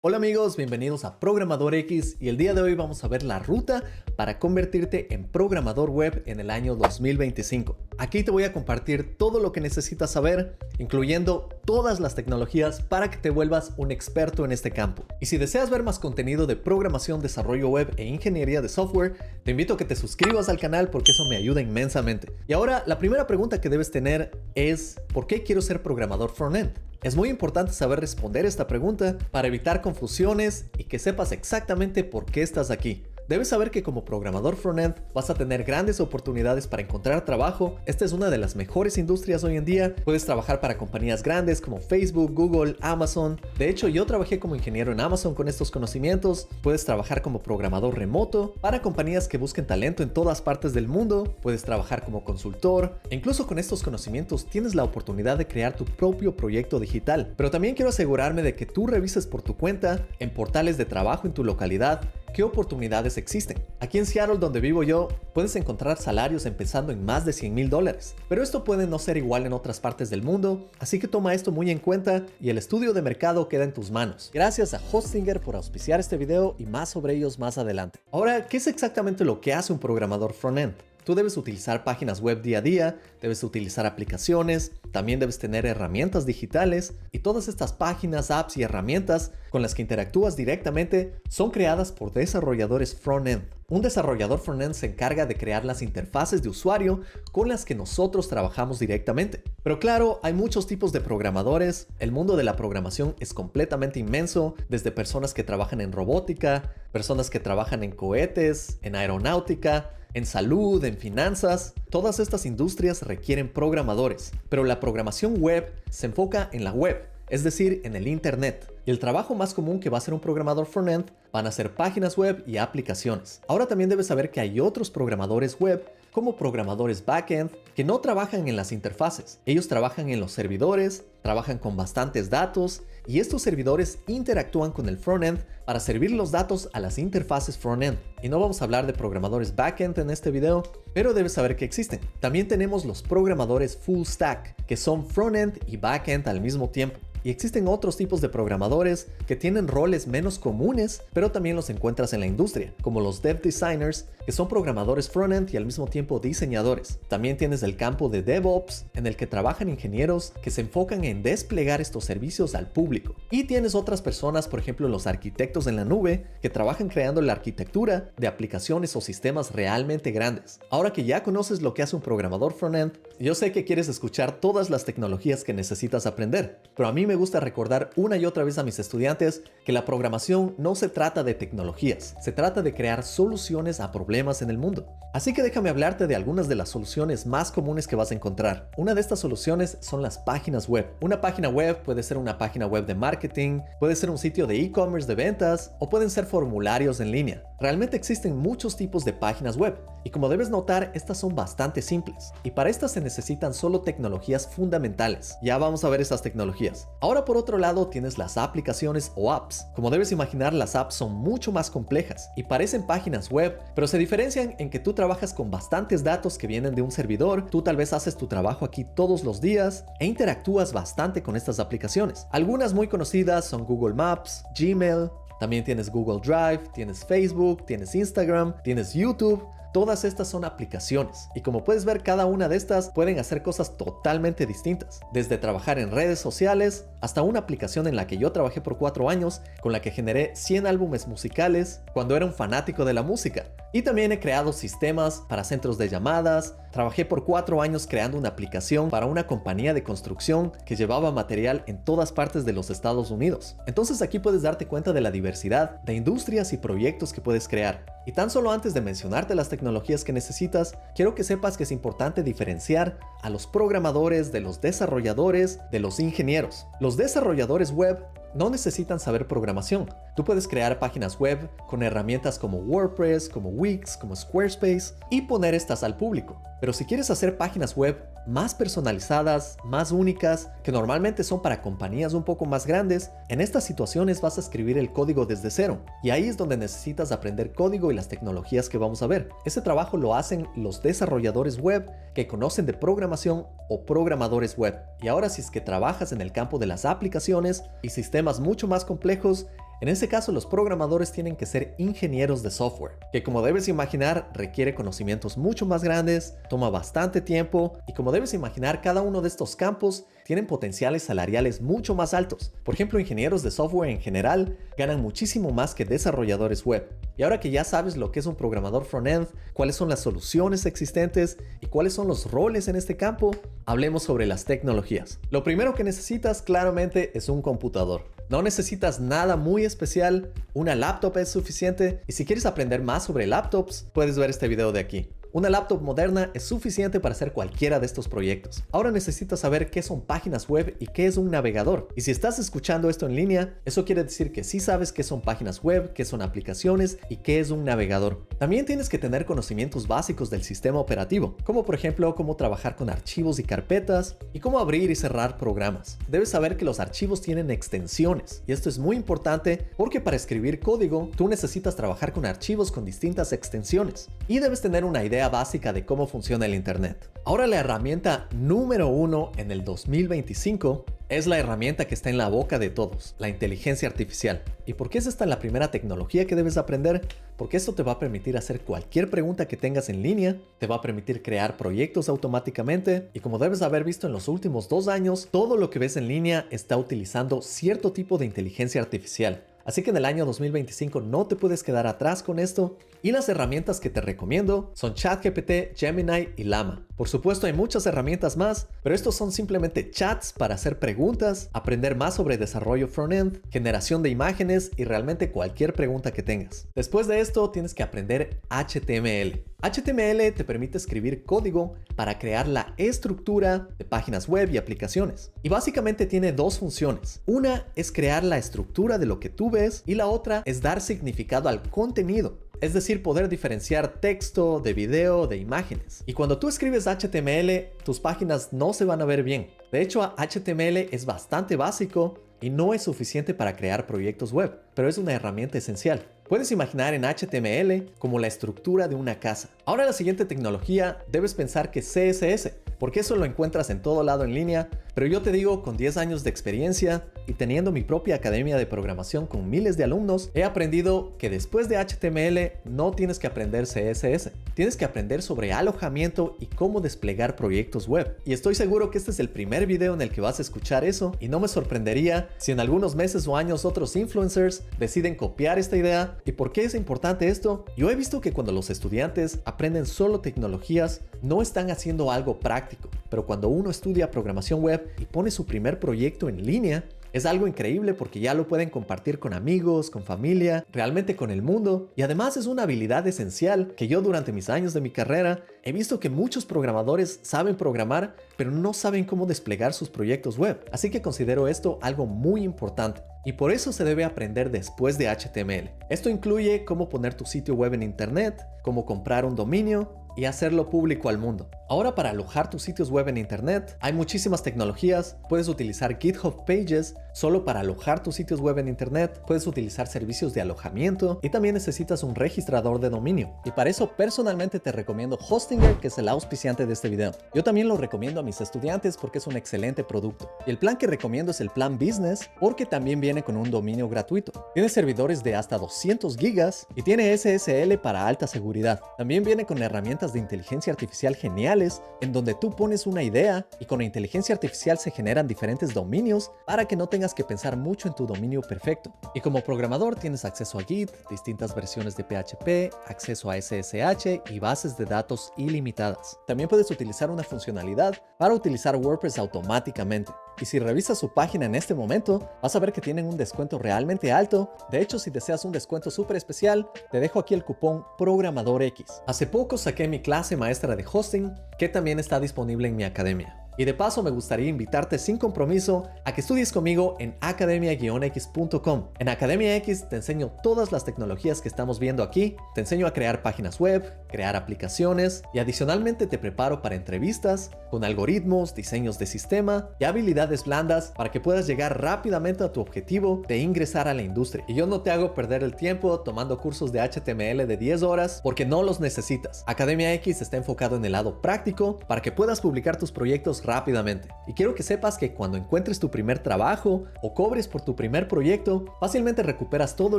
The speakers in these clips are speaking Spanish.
Hola amigos, bienvenidos a Programador X y el día de hoy vamos a ver la ruta para convertirte en programador web en el año 2025. Aquí te voy a compartir todo lo que necesitas saber, incluyendo todas las tecnologías para que te vuelvas un experto en este campo. Y si deseas ver más contenido de programación, desarrollo web e ingeniería de software, te invito a que te suscribas al canal porque eso me ayuda inmensamente. Y ahora, la primera pregunta que debes tener es ¿por qué quiero ser programador frontend? Es muy importante saber responder esta pregunta para evitar confusiones y que sepas exactamente por qué estás aquí. Debes saber que como programador frontend vas a tener grandes oportunidades para encontrar trabajo. Esta es una de las mejores industrias hoy en día. Puedes trabajar para compañías grandes como Facebook, Google, Amazon. De hecho, yo trabajé como ingeniero en Amazon con estos conocimientos. Puedes trabajar como programador remoto para compañías que busquen talento en todas partes del mundo. Puedes trabajar como consultor. E incluso con estos conocimientos tienes la oportunidad de crear tu propio proyecto digital. Pero también quiero asegurarme de que tú revises por tu cuenta, en portales de trabajo en tu localidad, qué oportunidades existen. Aquí en Seattle, donde vivo yo, puedes encontrar salarios empezando en más de $100,000. Pero esto puede no ser igual en otras partes del mundo, así que toma esto muy en cuenta y el estudio de mercado queda en tus manos. Gracias a Hostinger por auspiciar este video y más sobre ellos más adelante. Ahora, ¿qué es exactamente lo que hace un programador frontend? Tú debes utilizar páginas web día a día, debes utilizar aplicaciones, también debes tener herramientas digitales y todas estas páginas, apps y herramientas con las que interactúas directamente son creadas por desarrolladores frontend. Un desarrollador frontend se encarga de crear las interfaces de usuario con las que nosotros trabajamos directamente. Pero claro, hay muchos tipos de programadores. El mundo de la programación es completamente inmenso, desde personas que trabajan en robótica, personas que trabajan en cohetes, en aeronáutica, en salud, en finanzas. Todas estas industrias requieren programadores, pero la programación web se enfoca en la web, es decir, en el internet. Y el trabajo más común que va a hacer un programador frontend van a ser páginas web y aplicaciones. Ahora también debes saber que hay otros programadores web como programadores backend que no trabajan en las interfaces. Ellos trabajan en los servidores, trabajan con bastantes datos y estos servidores interactúan con el frontend para servir los datos a las interfaces frontend. Y no vamos a hablar de programadores backend en este video, pero debes saber que existen. También tenemos los programadores full stack, que son frontend y backend al mismo tiempo. Y existen otros tipos de programadores que tienen roles menos comunes, pero también los encuentras en la industria, como los dev designers, que son programadores frontend y al mismo tiempo diseñadores. También tienes el campo de DevOps, en el que trabajan ingenieros que se enfocan en desplegar estos servicios al público. Y tienes otras personas, por ejemplo los arquitectos en la nube, que trabajan creando la arquitectura de aplicaciones o sistemas realmente grandes. Ahora que ya conoces lo que hace un programador frontend, yo sé que quieres escuchar todas las tecnologías que necesitas aprender, pero a mí me gusta recordar una y otra vez a mis estudiantes que la programación no se trata de tecnologías, se trata de crear soluciones a problemas en el mundo. Así que déjame hablarte de algunas de las soluciones más comunes que vas a encontrar. Una de estas soluciones son las páginas web. Una página web puede ser una página web de marketing, puede ser un sitio de e-commerce de ventas o pueden ser formularios en línea. Realmente existen muchos tipos de páginas web y como debes notar, estas son bastante simples y para estas se necesitan solo tecnologías fundamentales. Ya vamos a ver esas tecnologías. Ahora por otro lado tienes las aplicaciones o apps. Como debes imaginar, las apps son mucho más complejas y parecen páginas web, pero se diferencian en que tú trabajas con bastantes datos que vienen de un servidor, tú tal vez haces tu trabajo aquí todos los días e interactúas bastante con estas aplicaciones. Algunas muy conocidas son Google Maps, Gmail, también tienes Google Drive, tienes Facebook, tienes Instagram, tienes YouTube. Todas estas son aplicaciones y como puedes ver, cada una de estas pueden hacer cosas totalmente distintas, desde trabajar en redes sociales hasta una aplicación en la que yo trabajé por 4 años con la que generé 100 álbumes musicales cuando era un fanático de la música. Y también he creado sistemas para centros de llamadas. Trabajé por 4 años creando una aplicación para una compañía de construcción que llevaba material en todas partes de los Estados Unidos. Entonces aquí puedes darte cuenta de la diversidad de industrias y proyectos que puedes crear. Y tan solo antes de mencionarte las tecnologías que necesitas, quiero que sepas que es importante diferenciar a los programadores de los desarrolladores de los ingenieros. Los desarrolladores web no necesitan saber programación. Tú puedes crear páginas web con herramientas como WordPress, como Wix, como Squarespace y poner estas al público. Pero si quieres hacer páginas web más personalizadas, más únicas, que normalmente son para compañías un poco más grandes, en estas situaciones vas a escribir el código desde cero. Y ahí es donde necesitas aprender código y las tecnologías que vamos a ver. Ese trabajo lo hacen los desarrolladores web que conocen de programación o programadores web. Y ahora si es que trabajas en el campo de las aplicaciones y sistemas mucho más complejos, En ese caso, los programadores tienen que ser ingenieros de software, que como debes imaginar requiere conocimientos mucho más grandes, toma bastante tiempo y como debes imaginar cada uno de estos campos tienen potenciales salariales mucho más altos. Por ejemplo, ingenieros de software en general ganan muchísimo más que desarrolladores web. Y ahora que ya sabes lo que es un programador front-end, cuáles son las soluciones existentes y cuáles son los roles en este campo, hablemos sobre las tecnologías. Lo primero que necesitas claramente es un computador. No necesitas nada muy especial, una laptop es suficiente y si quieres aprender más sobre laptops, puedes ver este video de aquí. Una laptop moderna es suficiente para hacer cualquiera de estos proyectos. Ahora necesitas saber qué son páginas web y qué es un navegador. Y si estás escuchando esto en línea, eso quiere decir que sí sabes qué son páginas web, qué son aplicaciones y qué es un navegador. También tienes que tener conocimientos básicos del sistema operativo, como por ejemplo cómo trabajar con archivos y carpetas y cómo abrir y cerrar programas. Debes saber que los archivos tienen extensiones y esto es muy importante porque para escribir código tú necesitas trabajar con archivos con distintas extensiones y debes tener una idea básica de cómo funciona el Internet. Ahora la herramienta número 1 en el 2025 es la herramienta que está en la boca de todos, la inteligencia artificial. ¿Y por qué es esta la primera tecnología que debes aprender? Porque esto te va a permitir hacer cualquier pregunta que tengas en línea, te va a permitir crear proyectos automáticamente y como debes haber visto en los últimos 2 años, todo lo que ves en línea está utilizando cierto tipo de inteligencia artificial. Así que en el año 2025 no te puedes quedar atrás con esto. Y las herramientas que te recomiendo son ChatGPT, Gemini y Llama. Por supuesto hay muchas herramientas más, pero estos son simplemente chats para hacer preguntas, aprender más sobre desarrollo front-end, generación de imágenes y realmente cualquier pregunta que tengas. Después de esto tienes que aprender HTML. HTML te permite escribir código para crear la estructura de páginas web y aplicaciones. Y básicamente tiene dos funciones. Una es crear la estructura de lo que tú ves y la otra es dar significado al contenido. Es decir, poder diferenciar texto de video de imágenes. Y cuando tú escribes HTML, tus páginas no se van a ver bien. De hecho, HTML es bastante básico y no es suficiente para crear proyectos web, pero es una herramienta esencial. Puedes imaginar en HTML como la estructura de una casa. Ahora la siguiente tecnología, debes pensar que CSS, porque eso lo encuentras en todo lado en línea, pero yo te digo, con 10 años de experiencia y teniendo mi propia academia de programación con miles de alumnos, he aprendido que después de HTML no tienes que aprender CSS. Tienes que aprender sobre alojamiento y cómo desplegar proyectos web. Y estoy seguro que este es el primer video en el que vas a escuchar eso y no me sorprendería si en algunos meses o años otros influencers deciden copiar esta idea. ¿Y por qué es importante esto? Yo he visto que cuando los estudiantes aprenden solo tecnologías, no están haciendo algo práctico, pero cuando uno estudia programación web y pone su primer proyecto en línea, es algo increíble porque ya lo pueden compartir con amigos, con familia, realmente con el mundo. Y además es una habilidad esencial que yo durante mis años de mi carrera he visto que muchos programadores saben programar, pero no saben cómo desplegar sus proyectos web. Así que considero esto algo muy importante. Y por eso se debe aprender después de HTML. Esto incluye cómo poner tu sitio web en internet, cómo comprar un dominio y hacerlo público al mundo. Ahora, para alojar tus sitios web en internet hay muchísimas tecnologías. Puedes utilizar GitHub Pages solo para alojar tus sitios web en internet. Puedes utilizar servicios de alojamiento y también necesitas un registrador de dominio. Y para eso personalmente te recomiendo Hostinger, que es el auspiciante de este video. Yo también lo recomiendo a mis estudiantes porque es un excelente producto. Y el plan que recomiendo es el plan Business porque también viene con un dominio gratuito. Tiene servidores de hasta 200 gigas y tiene SSL para alta seguridad. También viene con herramientas de inteligencia artificial geniales en donde tú pones una idea y con la inteligencia artificial se generan diferentes dominios para que no tengas que pensar mucho en tu dominio perfecto. Y como programador tienes acceso a Git, distintas versiones de PHP, acceso a SSH y bases de datos ilimitadas. También puedes utilizar una funcionalidad para utilizar WordPress automáticamente. Y si revisas su página en este momento, vas a ver que tienen un descuento realmente alto. De hecho, si deseas un descuento súper especial, te dejo aquí el cupón PROGRAMADORX. Hace poco saqué mi clase maestra de hosting, que también está disponible en mi academia. Y de paso me gustaría invitarte sin compromiso a que estudies conmigo en academia-x.com. En Academia X te enseño todas las tecnologías que estamos viendo aquí, te enseño a crear páginas web, crear aplicaciones y adicionalmente te preparo para entrevistas con algoritmos, diseños de sistema y habilidades blandas para que puedas llegar rápidamente a tu objetivo de ingresar a la industria. Y yo no te hago perder el tiempo tomando cursos de HTML de 10 horas porque no los necesitas. Academia X está enfocado en el lado práctico para que puedas publicar tus proyectos rápidamente. Y quiero que sepas que cuando encuentres tu primer trabajo o cobres por tu primer proyecto, fácilmente recuperas todo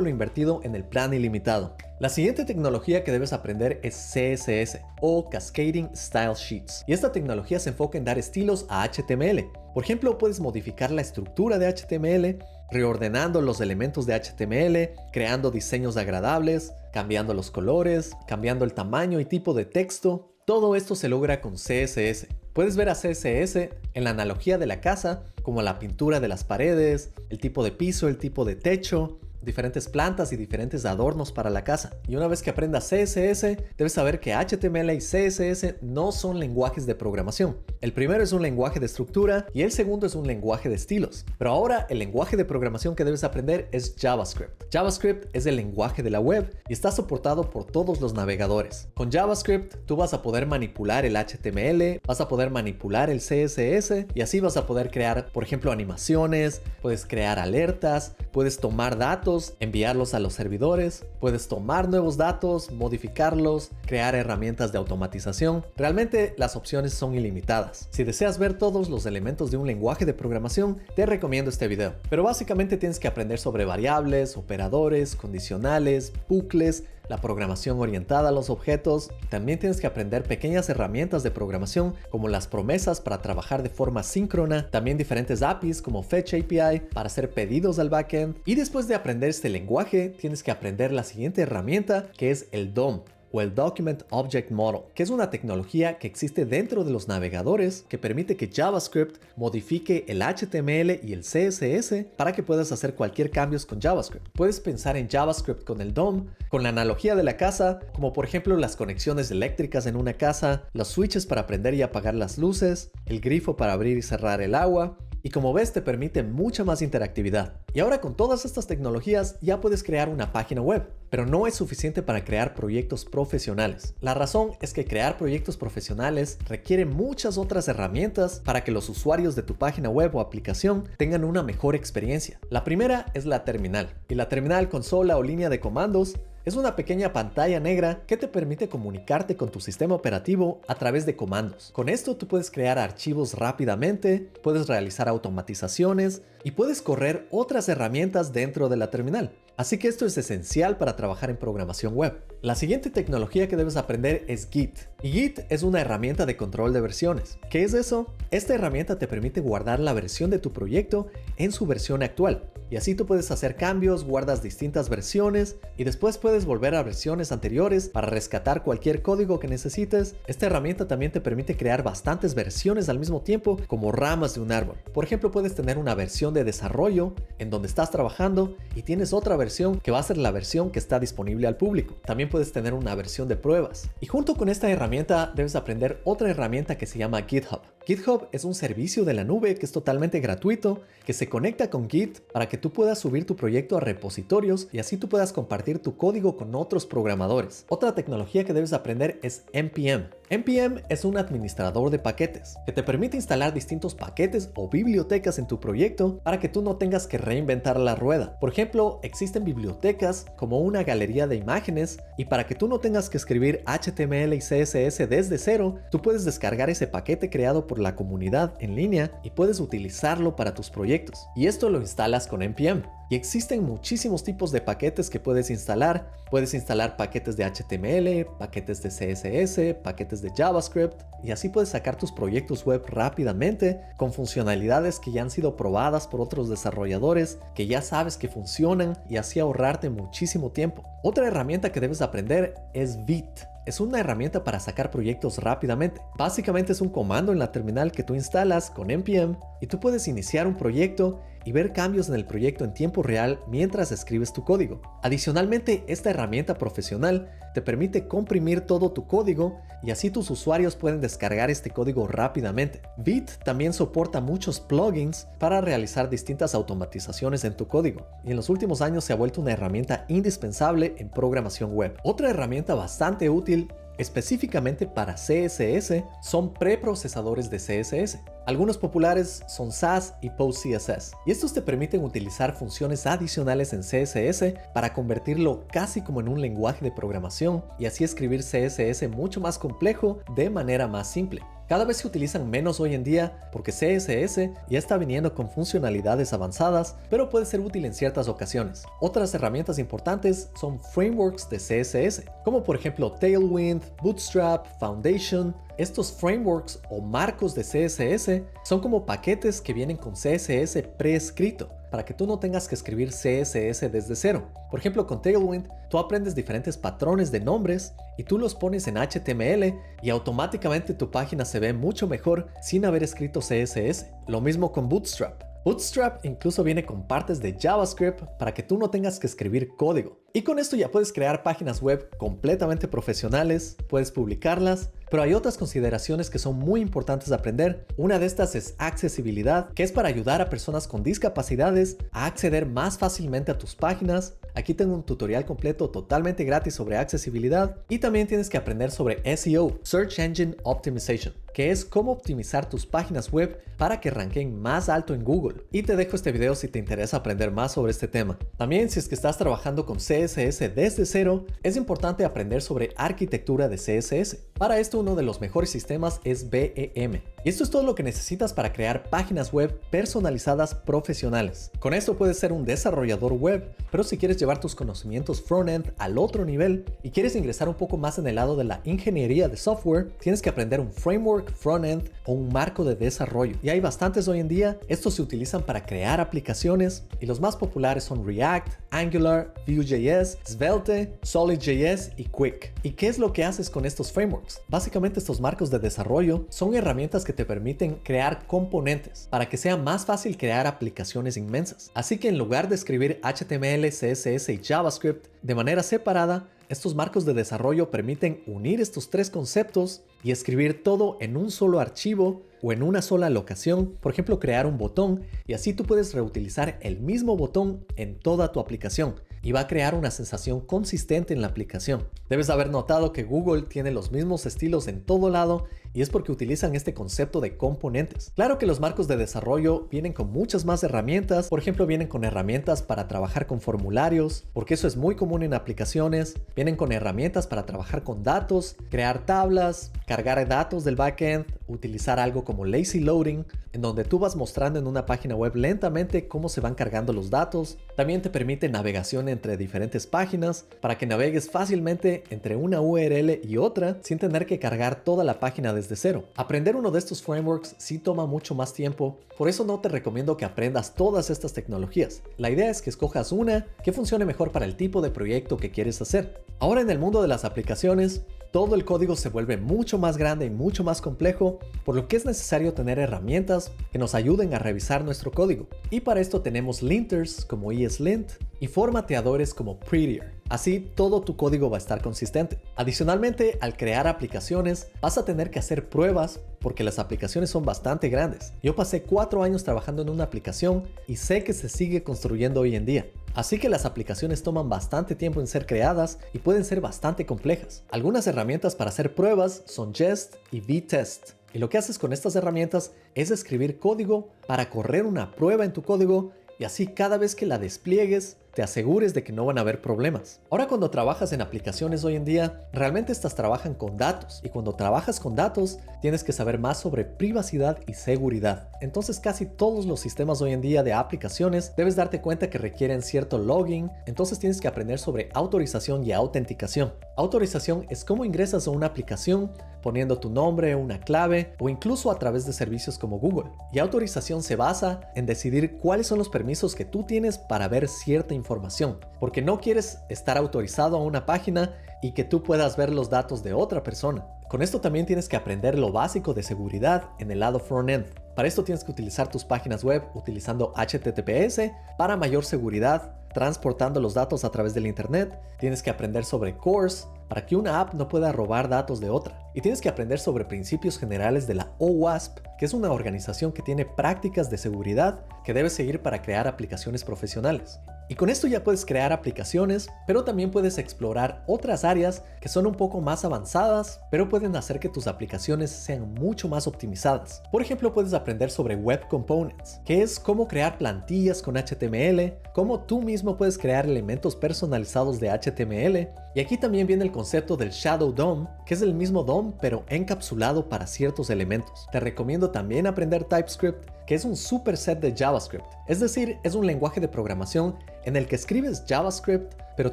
lo invertido en el plan ilimitado. La siguiente tecnología que debes aprender es CSS o Cascading Style Sheets. Y esta tecnología se enfoca en dar estilos a HTML. Por ejemplo, puedes modificar la estructura de HTML, reordenando los elementos de HTML, creando diseños agradables, cambiando los colores, cambiando el tamaño y tipo de texto. Todo esto se logra con CSS. Puedes ver a CSS en la analogía de la casa, como la pintura de las paredes, el tipo de piso, el tipo de techo, diferentes plantas y diferentes adornos para la casa. Y una vez que aprendas CSS, debes saber que HTML y CSS no son lenguajes de programación. El primero es un lenguaje de estructura y el segundo es un lenguaje de estilos. Pero ahora el lenguaje de programación que debes aprender es JavaScript. JavaScript es el lenguaje de la web y está soportado por todos los navegadores. Con JavaScript tú vas a poder manipular el HTML, vas a poder manipular el CSS y así vas a poder crear, por ejemplo, animaciones, puedes crear alertas, puedes tomar datos, enviarlos a los servidores, puedes tomar nuevos datos, modificarlos, crear herramientas de automatización. Realmente las opciones son ilimitadas. Si deseas ver todos los elementos de un lenguaje de programación, te recomiendo este video. Pero básicamente tienes que aprender sobre variables, operadores, condicionales, bucles, la programación orientada a los objetos. También tienes que aprender pequeñas herramientas de programación como las promesas para trabajar de forma síncrona, también diferentes APIs como Fetch API para hacer pedidos al backend. Y después de aprender este lenguaje, tienes que aprender la siguiente herramienta, que es el DOM, o el Document Object Model, que es una tecnología que existe dentro de los navegadores que permite que JavaScript modifique el HTML y el CSS para que puedas hacer cualquier cambio con JavaScript. Puedes pensar en JavaScript con el DOM, con la analogía de la casa, como por ejemplo las conexiones eléctricas en una casa, los switches para prender y apagar las luces, el grifo para abrir y cerrar el agua. Y como ves, te permite mucha más interactividad. Y ahora con todas estas tecnologías ya puedes crear una página web, pero no es suficiente para crear proyectos profesionales. La razón es que crear proyectos profesionales requiere muchas otras herramientas para que los usuarios de tu página web o aplicación tengan una mejor experiencia. La primera es la terminal. Y la terminal consola o línea de comandos es una pequeña pantalla negra que te permite comunicarte con tu sistema operativo a través de comandos. Con esto tú puedes crear archivos rápidamente, puedes realizar automatizaciones y puedes correr otras herramientas dentro de la terminal. Así que esto es esencial para trabajar en programación web. La siguiente tecnología que debes aprender es Git. Y Git es una herramienta de control de versiones. ¿Qué es eso? Esta herramienta te permite guardar la versión de tu proyecto en su versión actual. Y así tú puedes hacer cambios, guardas distintas versiones y después puedes volver a versiones anteriores para rescatar cualquier código que necesites. Esta herramienta también te permite crear bastantes versiones al mismo tiempo, como ramas de un árbol. Por ejemplo, puedes tener una versión de desarrollo en donde estás trabajando y tienes otra versión que va a ser la versión que está disponible al público. También puedes tener una versión de pruebas. Y junto con esta herramienta debes aprender otra herramienta que se llama GitHub. GitHub es un servicio de la nube que es totalmente gratuito, que se conecta con Git para que tú puedas subir tu proyecto a repositorios y así tú puedas compartir tu código con otros programadores. Otra tecnología que debes aprender es NPM. NPM es un administrador de paquetes que te permite instalar distintos paquetes o bibliotecas en tu proyecto para que tú no tengas que reinventar la rueda. Por ejemplo, existen bibliotecas como una galería de imágenes y para que tú no tengas que escribir HTML y CSS desde cero, tú puedes descargar ese paquete creado por la comunidad en línea y puedes utilizarlo para tus proyectos. Y esto lo instalas con NPM. Y existen muchísimos tipos de paquetes que puedes instalar. Puedes instalar paquetes de HTML, paquetes de CSS, paquetes de JavaScript y así puedes sacar tus proyectos web rápidamente con funcionalidades que ya han sido probadas por otros desarrolladores, que ya sabes que funcionan y así ahorrarte muchísimo tiempo. Otra herramienta que debes aprender es Vite. Es una herramienta para sacar proyectos rápidamente. Básicamente es un comando en la terminal que tú instalas con NPM y tú puedes iniciar un proyecto y ver cambios en el proyecto en tiempo real mientras escribes tu código. Adicionalmente, esta herramienta profesional te permite comprimir todo tu código y así tus usuarios pueden descargar este código rápidamente. Vite también soporta muchos plugins para realizar distintas automatizaciones en tu código y en los últimos años se ha vuelto una herramienta indispensable en programación web. Otra herramienta bastante útil específicamente para CSS son preprocesadores de CSS. Algunos populares son Sass y PostCSS, y estos te permiten utilizar funciones adicionales en CSS para convertirlo casi como en un lenguaje de programación y así escribir CSS mucho más complejo de manera más simple. Cada vez se utilizan menos hoy en día porque CSS ya está viniendo con funcionalidades avanzadas, pero puede ser útil en ciertas ocasiones. Otras herramientas importantes son frameworks de CSS, como por ejemplo Tailwind, Bootstrap, Foundation. Estos frameworks o marcos de CSS son como paquetes que vienen con CSS preescrito, para que tú no tengas que escribir CSS desde cero. Por ejemplo, con Tailwind, tú aprendes diferentes patrones de nombres y tú los pones en HTML y automáticamente tu página se ve mucho mejor sin haber escrito CSS. Lo mismo con Bootstrap. Bootstrap incluso viene con partes de JavaScript para que tú no tengas que escribir código. Y con esto ya puedes crear páginas web completamente profesionales, puedes publicarlas, pero hay otras consideraciones que son muy importantes de aprender. Una de estas es accesibilidad, que es para ayudar a personas con discapacidades a acceder más fácilmente a tus páginas. Aquí tengo un tutorial completo totalmente gratis sobre accesibilidad. Y también tienes que aprender sobre SEO, Search Engine Optimization, que es cómo optimizar tus páginas web para que ranken más alto en Google. Y te dejo este video si te interesa aprender más sobre este tema. También si es que estás trabajando con CSS desde cero, es importante aprender sobre arquitectura de CSS. Para esto uno de los mejores sistemas es BEM. Y esto es todo lo que necesitas para crear páginas web personalizadas profesionales. Con esto puedes ser un desarrollador web, pero si quieres llevar tus conocimientos frontend al otro nivel y quieres ingresar un poco más en el lado de la ingeniería de software, tienes que aprender un framework frontend o un marco de desarrollo. Y hay bastantes hoy en día. Estos se utilizan para crear aplicaciones y los más populares son React, Angular, Vue.js, Svelte, Solid.js y Quick. ¿Y qué es lo que haces con estos frameworks? Básicamente estos marcos de desarrollo son herramientas que te permiten crear componentes para que sea más fácil crear aplicaciones inmensas. Así que en lugar de escribir HTML, CSS y JavaScript de manera separada, estos marcos de desarrollo permiten unir estos tres conceptos y escribir todo en un solo archivo o en una sola locación. Por ejemplo, crear un botón y así tú puedes reutilizar el mismo botón en toda tu aplicación y va a crear una sensación consistente en la aplicación. Debes haber notado que Google tiene los mismos estilos en todo lado y es porque utilizan este concepto de componentes. Claro que los marcos de desarrollo vienen con muchas más herramientas. Por ejemplo, vienen con herramientas para trabajar con formularios, porque eso es muy común en aplicaciones. Vienen con herramientas para trabajar con datos, crear tablas, cargar datos del backend, utilizar algo como lazy loading, en donde tú vas mostrando en una página web lentamente cómo se van cargando los datos. También te permite navegación entre diferentes páginas para que navegues fácilmente entre una URL y otra sin tener que cargar toda la página desde cero. Aprender uno de estos frameworks sí toma mucho más tiempo, por eso no te recomiendo que aprendas todas estas tecnologías. La idea es que escojas una que funcione mejor para el tipo de proyecto que quieres hacer. Ahora en el mundo de las aplicaciones, todo el código se vuelve mucho más grande y mucho más complejo, por lo que es necesario tener herramientas que nos ayuden a revisar nuestro código. Y para esto tenemos linters como ESLint y formateadores como Prettier. Así todo tu código va a estar consistente. Adicionalmente, al crear aplicaciones, vas a tener que hacer pruebas porque las aplicaciones son bastante grandes. Yo pasé 4 años trabajando en una aplicación y sé que se sigue construyendo hoy en día. Así que las aplicaciones toman bastante tiempo en ser creadas y pueden ser bastante complejas. Algunas herramientas para hacer pruebas son Jest y VTest. Y lo que haces con estas herramientas es escribir código para correr una prueba en tu código y así cada vez que la despliegues te asegures de que no van a haber problemas. Ahora cuando trabajas en aplicaciones hoy en día, realmente estas trabajan con datos y cuando trabajas con datos tienes que saber más sobre privacidad y seguridad. Entonces casi todos los sistemas hoy en día de aplicaciones debes darte cuenta que requieren cierto login, entonces tienes que aprender sobre autorización y autenticación. Autorización es cómo ingresas a una aplicación poniendo tu nombre, una clave o incluso a través de servicios como Google. Y autorización se basa en decidir cuáles son los permisos que tú tienes para ver cierta información, porque no quieres estar autorizado a una página y que tú puedas ver los datos de otra persona. Con esto también tienes que aprender lo básico de seguridad en el lado frontend. Para esto tienes que utilizar tus páginas web utilizando HTTPS para mayor seguridad, transportando los datos a través del internet. Tienes que aprender sobre CORS para que una app no pueda robar datos de otra. Y tienes que aprender sobre principios generales de la OWASP, que es una organización que tiene prácticas de seguridad que debes seguir para crear aplicaciones profesionales. Y con esto ya puedes crear aplicaciones, pero también puedes explorar otras áreas que son un poco más avanzadas, pero pueden hacer que tus aplicaciones sean mucho más optimizadas. Por ejemplo, puedes aprender sobre Web Components, que es cómo crear plantillas con HTML, cómo tú mismo puedes crear elementos personalizados de HTML. Y aquí también viene el concepto del Shadow DOM, que es el mismo DOM pero encapsulado para ciertos elementos. Te recomiendo también aprender TypeScript, que es un superset de JavaScript. Es decir, es un lenguaje de programación en el que escribes JavaScript, pero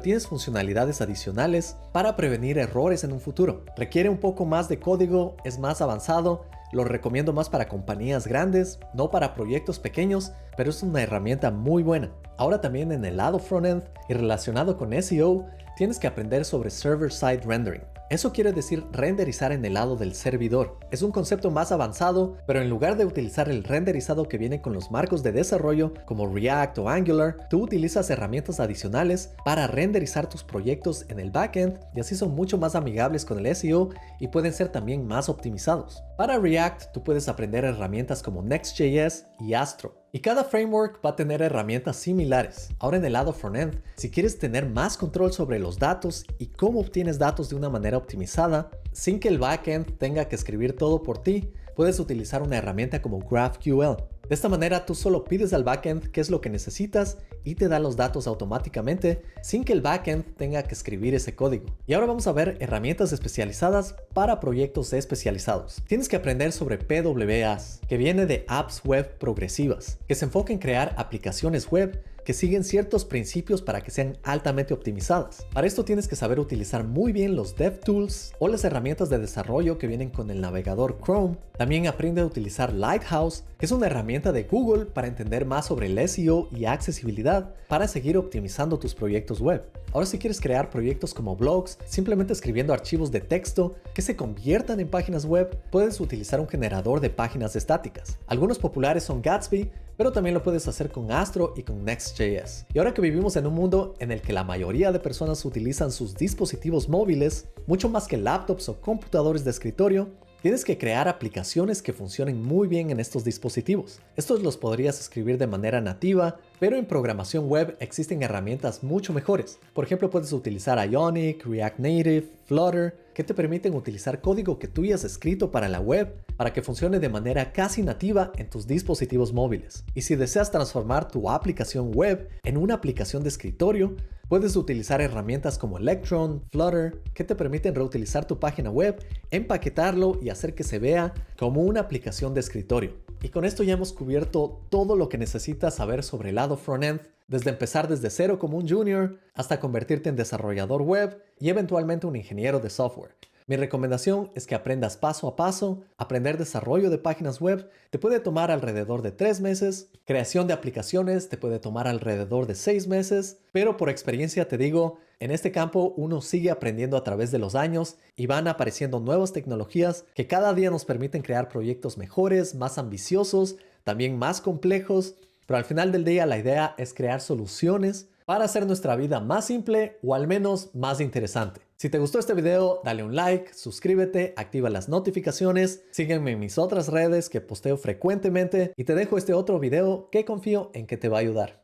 tienes funcionalidades adicionales para prevenir errores en un futuro. Requiere un poco más de código, es más avanzado, lo recomiendo más para compañías grandes, no para proyectos pequeños, pero es una herramienta muy buena. Ahora también en el lado frontend y relacionado con SEO, tienes que aprender sobre server-side rendering. Eso quiere decir renderizar en el lado del servidor. Es un concepto más avanzado, pero en lugar de utilizar el renderizado que viene con los marcos de desarrollo como React o Angular, tú utilizas herramientas adicionales para renderizar tus proyectos en el backend y así son mucho más amigables con el SEO y pueden ser también más optimizados. Para React, tú puedes aprender herramientas como Next.js y Astro. Y cada framework va a tener herramientas similares. Ahora en el lado frontend, si quieres tener más control sobre los datos y cómo obtienes datos de una manera optimizada, sin que el backend tenga que escribir todo por ti, puedes utilizar una herramienta como GraphQL. De esta manera tú solo pides al backend qué es lo que necesitas y te da los datos automáticamente sin que el backend tenga que escribir ese código. Y ahora vamos a ver herramientas especializadas para proyectos especializados. Tienes que aprender sobre PWAs, que viene de Apps Web Progresivas, que se enfoca en crear aplicaciones web que siguen ciertos principios para que sean altamente optimizadas. Para esto tienes que saber utilizar muy bien los DevTools o las herramientas de desarrollo que vienen con el navegador Chrome. También aprende a utilizar Lighthouse, que es una herramienta de Google para entender más sobre el SEO y accesibilidad para seguir optimizando tus proyectos web. Ahora si quieres crear proyectos como blogs, simplemente escribiendo archivos de texto que se conviertan en páginas web, puedes utilizar un generador de páginas estáticas. Algunos populares son Gatsby, pero también lo puedes hacer con Astro y con Next.js. Y ahora que vivimos en un mundo en el que la mayoría de personas utilizan sus dispositivos móviles, mucho más que laptops o computadores de escritorio, tienes que crear aplicaciones que funcionen muy bien en estos dispositivos. Estos los podrías escribir de manera nativa, pero en programación web existen herramientas mucho mejores. Por ejemplo, puedes utilizar Ionic, React Native, Flutter, que te permiten utilizar código que tú ya has escrito para la web para que funcione de manera casi nativa en tus dispositivos móviles. Y si deseas transformar tu aplicación web en una aplicación de escritorio, puedes utilizar herramientas como Electron, Flutter, que te permiten reutilizar tu página web, empaquetarlo y hacer que se vea como una aplicación de escritorio. Y con esto ya hemos cubierto todo lo que necesitas saber sobre el lado frontend, desde empezar desde cero como un junior hasta convertirte en desarrollador web y eventualmente un ingeniero de software. Mi recomendación es que aprendas paso a paso. Aprender desarrollo de páginas web te puede tomar alrededor de 3 meses. Creación de aplicaciones te puede tomar alrededor de 6 meses. Pero por experiencia te digo, en este campo uno sigue aprendiendo a través de los años y van apareciendo nuevas tecnologías que cada día nos permiten crear proyectos mejores, más ambiciosos, también más complejos. Pero al final del día la idea es crear soluciones para hacer nuestra vida más simple o al menos más interesante. Si te gustó este video, dale un like, suscríbete, activa las notificaciones, sígueme en mis otras redes que posteo frecuentemente y te dejo este otro video que confío en que te va a ayudar.